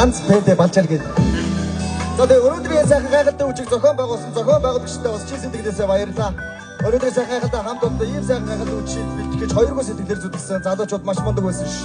Ганц бэдэ балчаар гээд. За тэгээ өнөөдрийн сайхан гайхалтай үжиг зохион байгуулсан зохион байгуулагчтай бас чийсэн тэглээсээ баярлалаа. Өнөөдрийн сайхан гайхалтай хамт олонтой ийм сайхан гайхалтай үжиг бэлтгэж хоёргоо сэтгэлээр зүтгэсэн залуучууд маш мундаг байсан ш.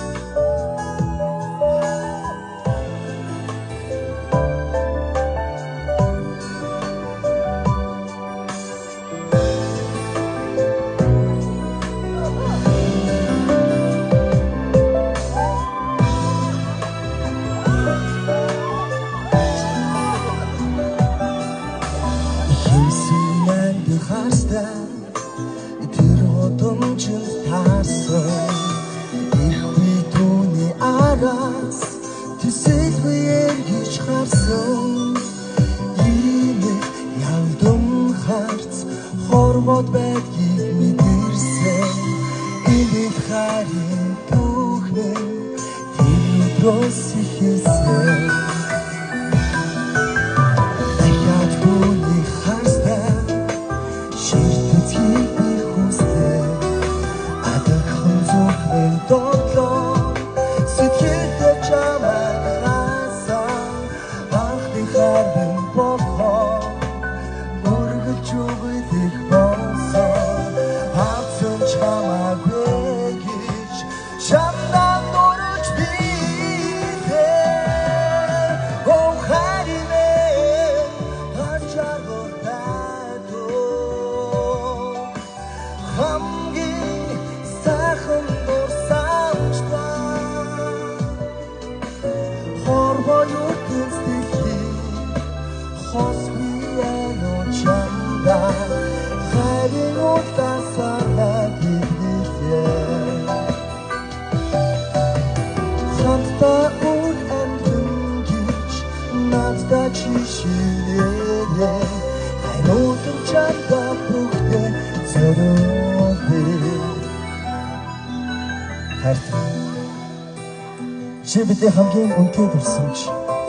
Чи бидний хамгийн үнэтэй дурсамж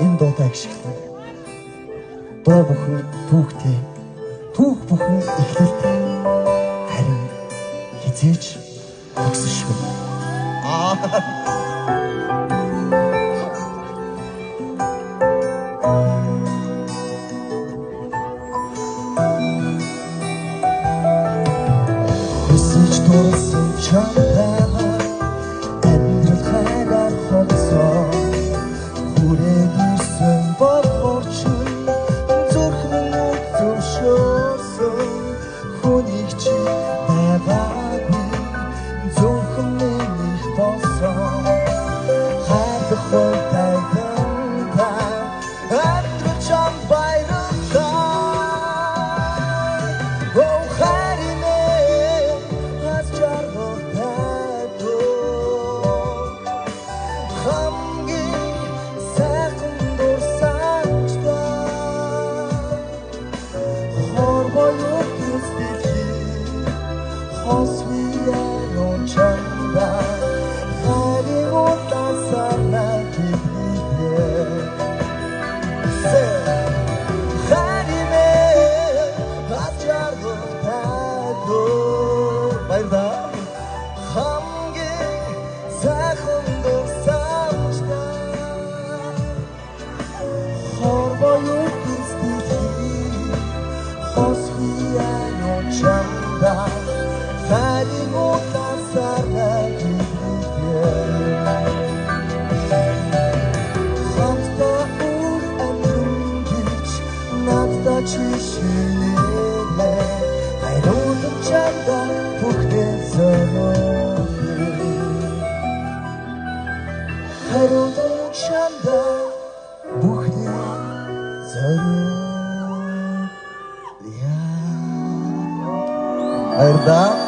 энэ дуудаа гიშгэлдэг. Дуу бүхэн түүхтэй, түүх бүхэн эхлэлтэй. Харин хизээж төгсөшгүй. Хүсэж дурсан чамтай Айрда